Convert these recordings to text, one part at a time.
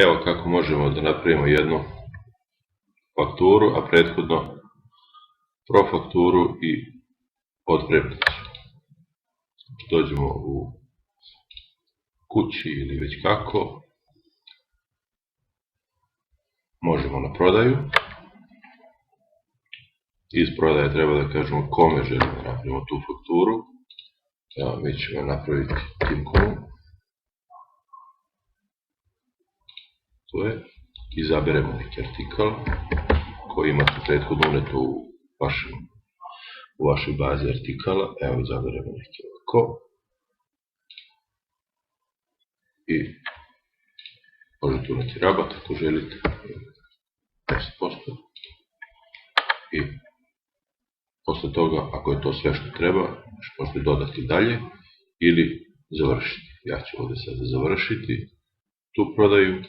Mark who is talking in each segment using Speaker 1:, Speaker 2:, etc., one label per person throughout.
Speaker 1: Evo kako možemo da napravimo jednu fakturu, a prethodno profakturu i otpremnicu. Dođemo u kući ili već kako, možemo na prodaju. Iz prodaje treba da kažemo kome želimo da napravimo tu fakturu. Evo, mi ćemo napraviti Timkomu. To je, izaberemo neki artikal koji imate prethodno uneto u vašoj bazi artikala. Evo, izaberemo neki ovako. I možete uneti rabat ako želite, 10%. I posle toga, ako je to sve što treba, možete dodati dalje ili završiti. Ja ću ovdje sada završiti tu prodaju.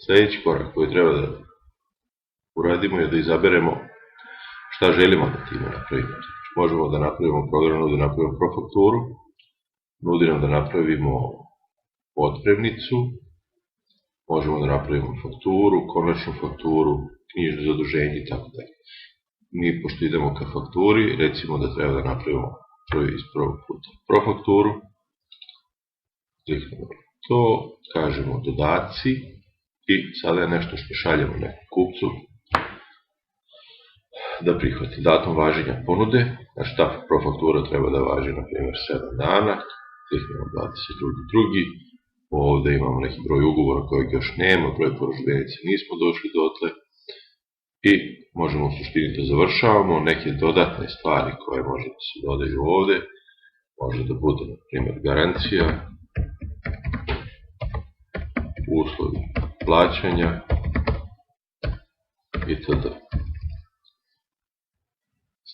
Speaker 1: Sljedeći korak koji treba da uradimo je da izaberemo šta želimo da time napravimo. Možemo da napravimo program, da napravimo profakturu, nudi nam da napravimo otpremnicu, možemo da napravimo fakturu, konačnu fakturu, knjižno zaduženje itd. Mi, pošto idemo ka fakturi, recimo da treba da napravimo iz prvog puta profakturu, kliknemo to, kažemo dodaci i sada je nešto što šaljemo nekom kupcu da prihvati. Datum važenja ponude, znači ta profaktura treba da važi na primjer 7 dana, kliknemo 22.2. Ovdje imamo neki broj ugovora kojeg još nema, broj porudžbenice nismo došli dotle i možemo u suštini da završavamo. Neke dodatne stvari koje može da se dodaju ovdje, može da bude na primjer garancija, uslovi plaćanja itd.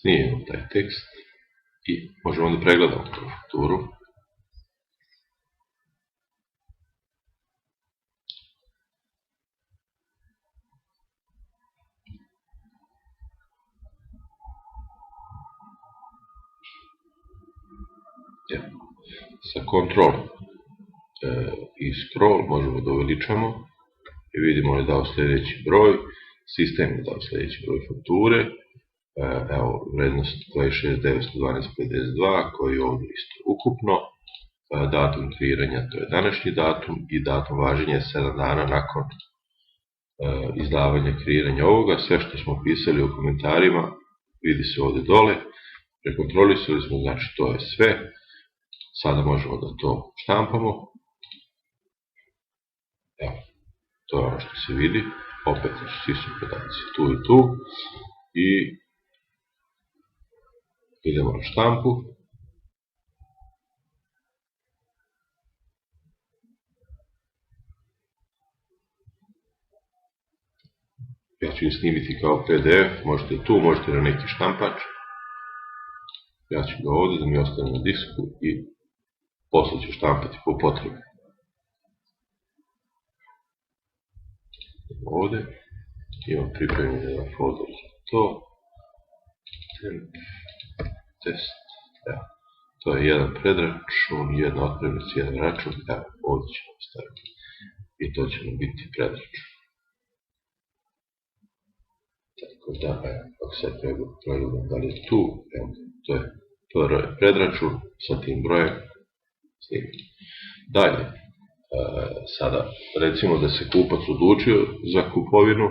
Speaker 1: Snimimo taj tekst i možemo da pregledamo tu fakturu. Sa Ctrl i scroll možemo da uveličamo i vidimo je dao sljedeći broj, sistem je dao sljedeći broj fakture, evo vrednost 26.912.52 koji je ovdje isto ukupno, datum kreiranja to je današnji datum i datum važenja je 7 dana nakon izdavanja kreiranja ovoga. Sve što smo pisali u komentarima vidi se ovdje dole, prekontrolisali smo, znači to je sve. Sada možemo da to štampamo. Evo, to je ono što se vidi. Opet, svi su podaci tu i tu. I idemo na štampu. Ja ću snimiti kao PDF, možete tu, možete na neki štampač. Ja ću ga ovdje da mi ostane na disku i posle ću štampati po potrebi. Ovdje imam pripremljen jedan folder za to. Test. Evo, to je jedan predračun, jedna otpremnica, jedan račun. Evo, ovdje ćemo staviti. I to će nam biti predračun. Tako da, evo, ako sad pregledam da li je tu, evo, to je predračun sa tim brojem. Dalje, sada recimo da se kupac odlučio za kupovinu,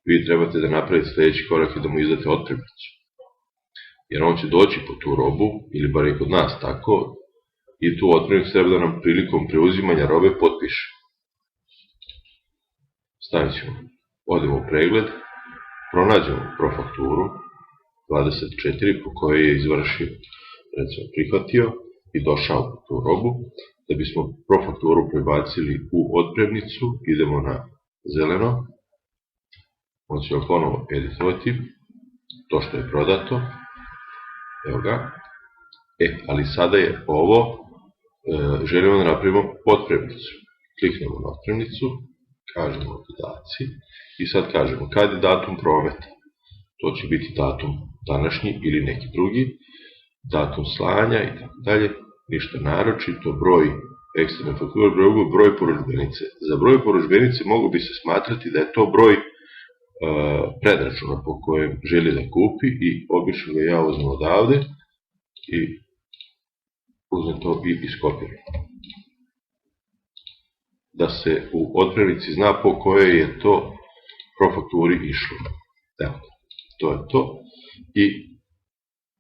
Speaker 1: vi trebate da napravite sljedeći korak i da mu izdate otpremnicu. Jer on će doći po tu robu, ili bar i kod nas tako, i tu otpremnicu treba da nam prilikom preuzimanja robe potpiše. Stavit ćemo, odemo u pregled, pronađemo profakturu 24 po kojoj je izvršio, recimo prihvatio i došao po tu robu. Da bismo profakturu prebacili u otpremnicu, idemo na zeleno, on ćemo ponovo editovati to što je prodato, evo ga, ali sada je ovo, želimo da napravimo otpremnicu. Kliknemo na otpremnicu, kažemo dodaci i sad kažemo kad je datum prometa, to će biti datum današnji ili neki drugi, datum slanja i tako dalje. Ništa naročito, broj eksterne fakture, broj ugovora, broj porudžbenice. Za broj porudžbenice mogu bi se smatrati da je to broj predračuna po kojem želi da kupi i obično ga ja uzmem odavde i uzmem to i iskopiram. Da se u otpremnici zna po kojoj je to profakturi išlo. Evo, to je to. I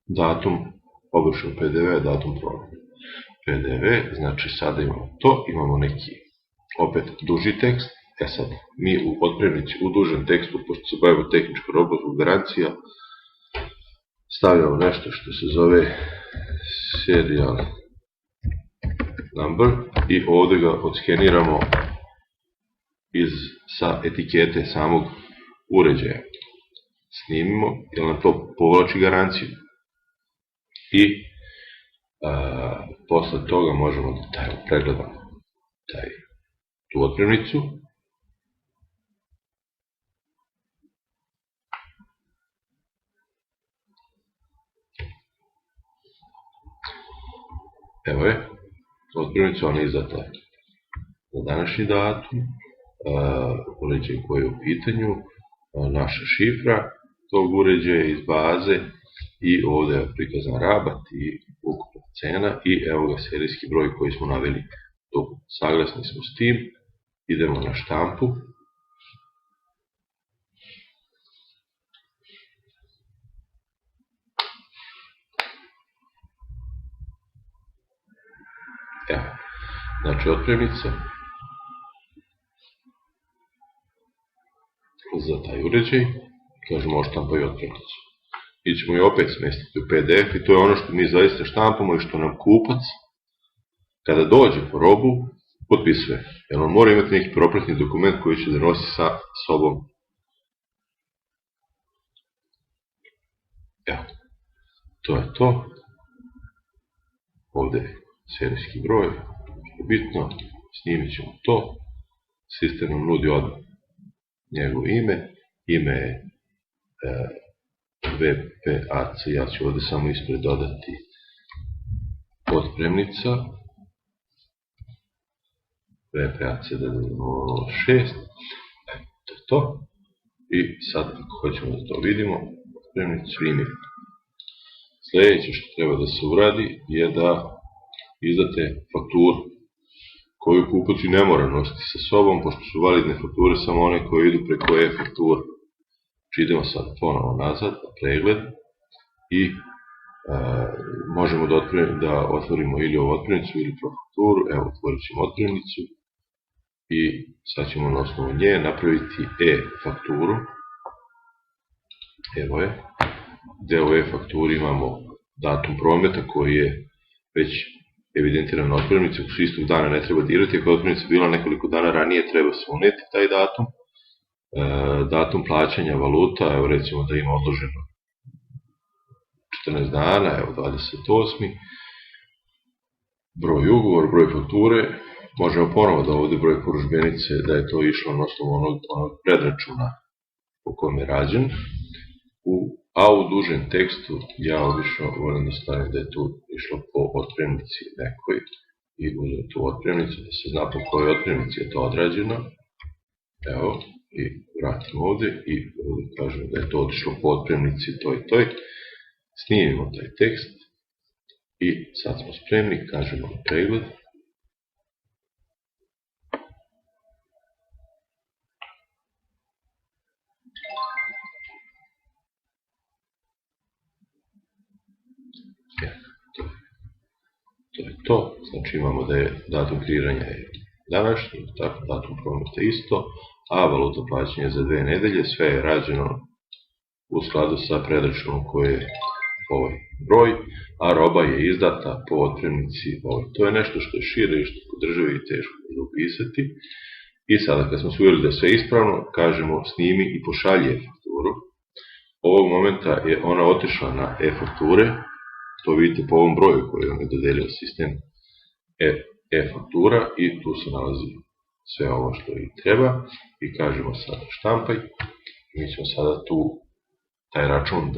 Speaker 1: datum, obično PDV, datum promjene. PDV, znači sada imamo to, imamo neki opet duži tekst. Sad, mi u otpremnici u dužem tekstu, pošto se bavimo tehničkom robotom garancija, stavljamo nešto što se zove serial number i ovdje ga odskeniramo sa etikete samog uređaja. Snimimo, jer nam to povlači garanciju. I posle toga možemo da pregledamo tu otpremnicu. Evo je, otpremnica, ona je izdata za današnji datum, uređaj koji je u pitanju, naša šifra tog uređaja iz baze i ovdje je prikazan rabat i ukupna cena i evo ga serijski broj koji smo naveli tu. Saglasni smo s tim, idemo na štampu. Evo, znači otpremnica za taj uređaj, kažemo oštampaj otpremnicu. I ćemo je opet smestiti u PDF i to je ono što mi zaista štampamo i što nam kupac, kada dođe po robu, potpisuje. Jer on mora imati neki propratni dokument koji će da nosi sa sobom. Evo, to je to. Ovdje je serijski broj, što je bitno, snimit ćemo to. Sistem nam nudi odmah njegovo ime. Ime je VPAC, ja ću ovdje samo ispred dodati otpremnica VPAC 06. To je to. I sad ako hoćemo da to vidimo, otpremnicu ime. Sljedeće što treba da se uradi je da izdate fakturu koju kupac i ne mora nositi sa sobom, pošto su validne fakture samo one koje idu preko e-faktura. Idemo sad ponovo nazad na pregled i možemo da otvorimo ili ovu otpremnicu ili profakturu. Evo, otvorit ćemo otpremnicu i sad ćemo na osnovu nje napraviti e-fakturu. Evo je, gde u e-fakturi imamo datum prometa koji je već evidentiran na otpremnici, ako su istog dana ne treba dirati, ako je otpremnica bila nekoliko dana ranije treba se uneti taj datum. Datum plaćanja valuta, evo recimo da ima odloženo 14 dana, evo 28. Broj ugovor, broj fakture, možemo ponovo da ovdje broj porudžbenice, da je to išlo na osnovu onog predračuna po kojem je rađen, a u dužem tekstu ja obično volim da stavim da je tu išlo po otpremnici nekoj i uzem tu otpremnicu da se zna po kojoj otpremnici je to odrađeno. Evo, i vratim ovdje i kažem da je to otišlo po otpremnici toj. Snimimo taj tekst i sad smo spremni, kažemo pregled. To je to, znači imamo da je datum kreiranja današnji, datum prometa isto, a valuta plaćanja za 2 nedelje, sve je rađeno u skladu sa predračunom koji je ovaj broj, a roba je izdata po otpremnici ovaj. To je nešto što je šire i što kod države je teško da upisati. I sada kad smo se uvjerili da je sve ispravno, kažemo snimi i pošalji e-fakturu. Ovog momenta je ona otišla na e-fakture, to vidite po ovom broju koji vam je dodelio sistem e-faktura i tu se nalazi sve ovo što i treba i kažemo sada štampaj. Mi ćemo sada tu taj račun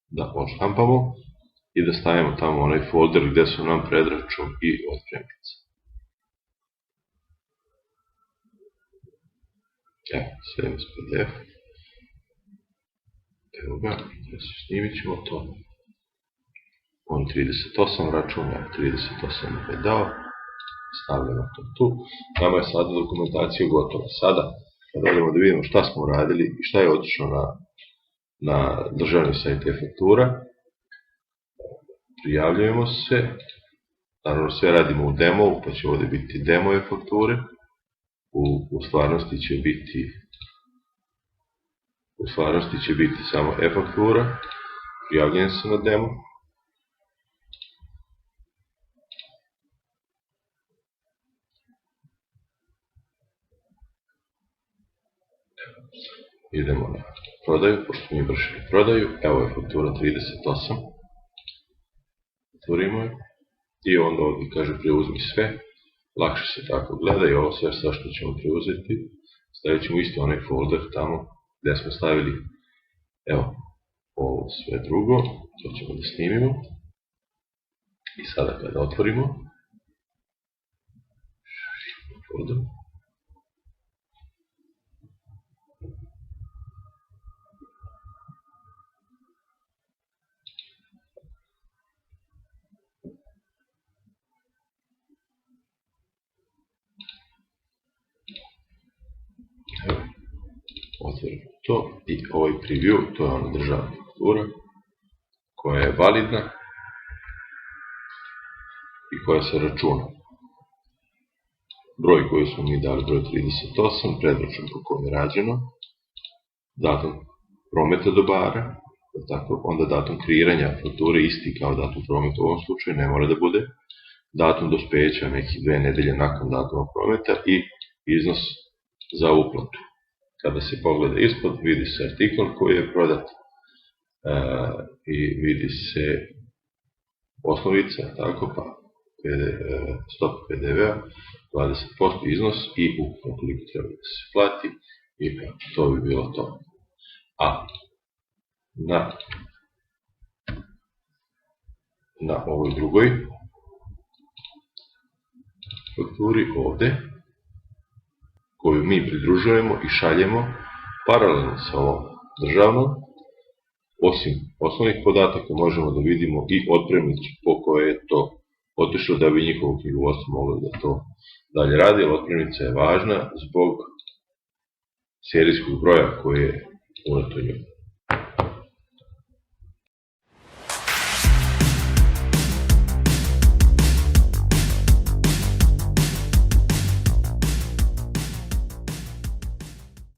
Speaker 1: da odštampamo i da stavimo tamo onaj folder gde su nam predračun i otpremnica. Evo, save as PDF. Evo ga, snimit ćemo to. On 38 računa, 38 je dao. Stavljamo to tu. Nama je sada dokumentacija gotova. Sada, kad odemo da vidimo šta smo uradili i šta je otišlo na državni sajt e-faktura, prijavljujemo se. Naravno, sve radimo u demo, pa će ovdje biti demo e-fakture. U stvarnosti će biti samo e-faktura. Prijavljujem se na demo. Idemo na prodaju, pošto mi vršili prodaju. Evo je faktura 38. Otvorimo je. I onda ovdje kaže preuzmi sve. Lakše se tako gleda i ovo sve što ćemo preuzeti. Stavit ćemo isto onaj folder tamo gdje smo stavili, evo, ovo sve drugo. To ćemo da snimimo. I sada kada otvorimo, folder. Otvorimo to i ovaj preview, to je ona državna faktura koja je validna i koja se računa. Broj koji smo mi dali, broj 38, predračun po kojem je rađeno, datum prometa dobara, onda datum kreiranja fakture isti kao datum prometa u ovom slučaju, ne mora da bude, datum dospeća nekih 2 nedelje nakon datuma prometa i iznos za uplatu. Kada se pogleda ispod, vidi se artikl koji je prodat i vidi se osnovica, tako pa stop PDV-a, 20% iznos i ukupno koliko treba da se plati i to bi bilo to. A na ovoj drugoj fakturi ovde, koju mi pridružujemo i šaljemo paralelno sa ovom državnom, osim osnovnih podataka možemo da vidimo i otpremnicu po kojoj je to otišlo da bi njihovo knjigovodstvo moglo da to dalje radi, ali otpremnica je važna zbog serijskog broja koji je uneto njoj.